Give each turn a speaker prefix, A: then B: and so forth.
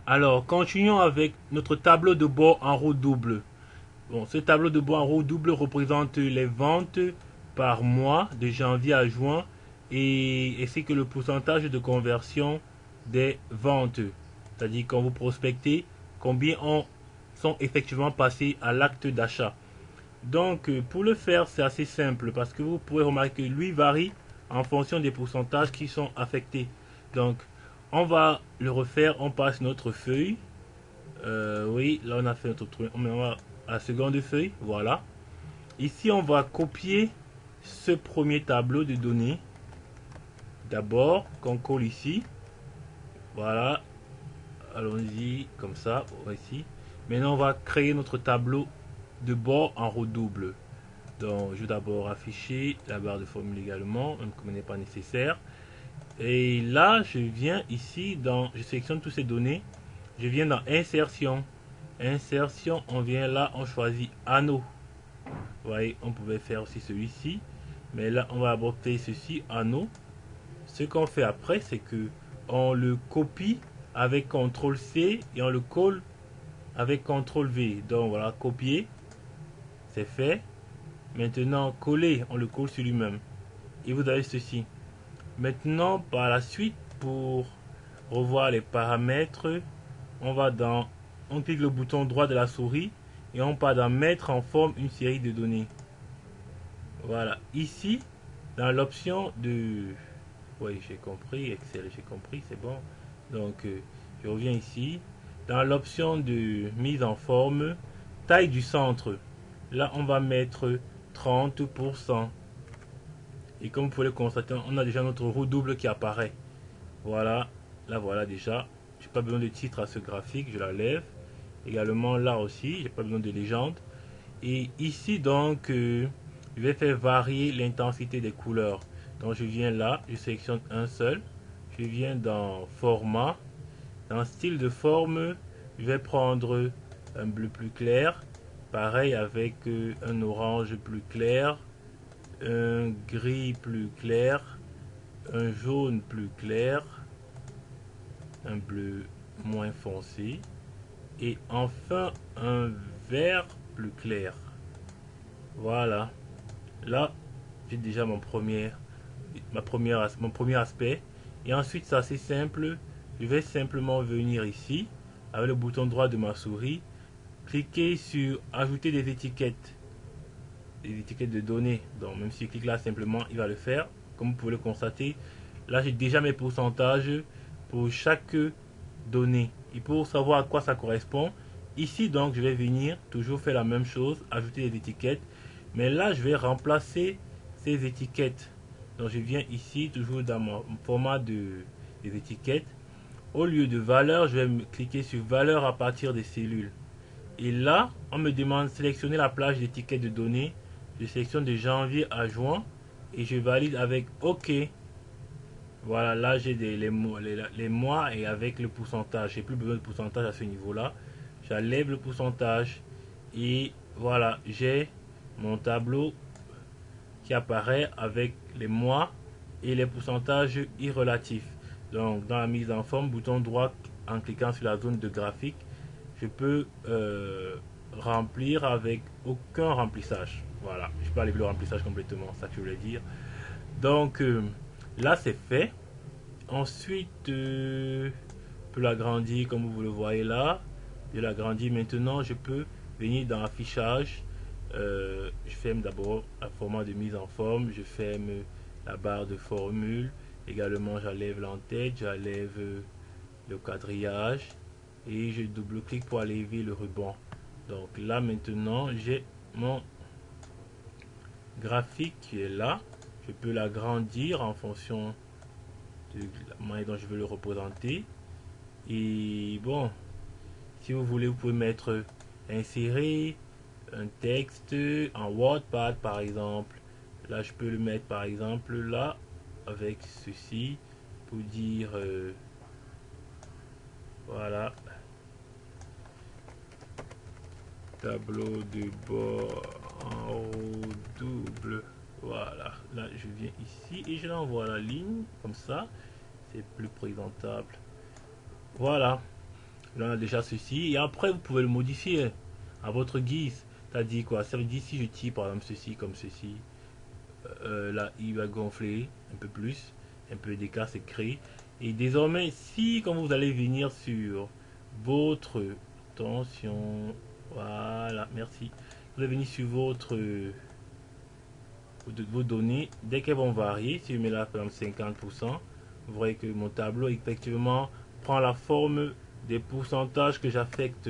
A: Alors, continuons avec notre tableau de bord en roue double. Bon, ce tableau de bord en roue double représente les ventes par mois de janvier à juin et c'est que le pourcentage de conversion des ventes. C'est-à-dire quand vous prospectez, combien sont effectivement passés à l'acte d'achat. Donc, pour le faire, c'est assez simple parce que vous pourrez remarquer que lui varie en fonction des pourcentages qui sont affectés. Donc, on va le refaire. On passe notre feuille. Oui, là on a fait notre truc. On va à la seconde feuille. Voilà. Ici, on va copier ce premier tableau de données. D'abord, qu'on colle ici. Voilà. Allons-y, comme ça. Ici. Maintenant, on va créer notre tableau de bord en roue double. Donc, je vais d'abord afficher la barre de formule également, même comme elle n'est pas nécessaire. Et là, je viens ici, je sélectionne toutes ces données. Je viens dans Insertion. Insertion, on vient là, on choisit Anneau. Vous voyez, on pouvait faire aussi celui-ci. Mais là, on va aborder ceci, Anneau. Ce qu'on fait après, c'est que on le copie avec CTRL-C et on le colle avec CTRL-V. Donc voilà, copier, c'est fait. Maintenant, coller, on le colle sur lui-même. Et vous avez ceci. Maintenant, par la suite, pour revoir les paramètres, on clique le bouton droit de la souris et on part dans mettre en forme une série de données. Voilà. Ici, dans l'option de... Oui, j'ai compris, Excel, j'ai compris, c'est bon. Donc, je reviens ici. Dans l'option de mise en forme, taille du centre. Là, on va mettre 30%. Et comme vous pouvez le constater, on a déjà notre roue double qui apparaît. Voilà, là voilà déjà. J'ai pas besoin de titre à ce graphique, je la lève. Également là aussi, j'ai pas besoin de légende. Et ici donc, je vais faire varier l'intensité des couleurs. Donc je viens là, je sélectionne un seul. Je viens dans format. Dans style de forme, je vais prendre un bleu plus clair. Pareil avec un orange plus clair, un gris plus clair, un jaune plus clair, un bleu moins foncé et enfin un vert plus clair. Voilà. Là, j'ai déjà mon premier aspect. Et ensuite, c'est assez simple. Je vais simplement venir ici avec le bouton droit de ma souris, cliquer sur ajouter des étiquettes de données. Donc, même si je clique là simplement, il va le faire. Comme vous pouvez le constater, là, j'ai déjà mes pourcentages pour chaque donnée. Et pour savoir à quoi ça correspond, ici, donc, je vais venir toujours faire la même chose, ajouter des étiquettes. Mais là, je vais remplacer ces étiquettes. Donc, je viens ici, toujours dans mon format des étiquettes. Au lieu de valeur, je vais cliquer sur valeur à partir des cellules. Et là, on me demande de sélectionner la plage d'étiquettes de données. Je sélectionne de janvier à juin et je valide avec OK. Voilà, là j'ai les mois et avec le pourcentage. J'ai plus besoin de pourcentage à ce niveau-là. J'enlève le pourcentage et voilà, j'ai mon tableau qui apparaît avec les mois et les pourcentages irrelatifs. Donc dans la mise en forme, bouton droit en cliquant sur la zone de graphique, je peux remplir avec aucun remplissage. Voilà, je peux aller le remplissage complètement, ça que je voulais dire. Donc là c'est fait. Ensuite, je peux l'agrandir comme vous le voyez là. Je l'agrandis maintenant. Je peux venir dans affichage. Je ferme d'abord un format de mise en forme. Je ferme la barre de formule. Également, j'enlève l'entête. J'enlève le quadrillage. Et je double-clique pour enlever le ruban. Donc là maintenant, j'ai mon graphique qui est là. Je peux l'agrandir en fonction de la manière dont je veux le représenter. Et bon, si vous voulez, vous pouvez mettre insérer un texte en WordPad par exemple. Là, je peux le mettre par exemple là avec ceci pour dire voilà, tableau de bord en haut double. Voilà, là je viens ici et je l'envoie à la ligne comme ça, c'est plus présentable. Voilà. Là, on a déjà ceci. Et après, vous pouvez le modifier à votre guise. C'est-à-dire quoi? Ça veut dire si je tire par exemple ceci comme ceci. Là, il va gonfler un peu plus. Un peu d'écart c'est créé. Et désormais, si quand vous allez venir sur votre... Attention. Voilà, merci. Vous allez venir sur vos données. Dès qu'elles vont varier, si je mets là par exemple 50%, vous voyez que mon tableau effectivement prend la forme des pourcentages que j'affecte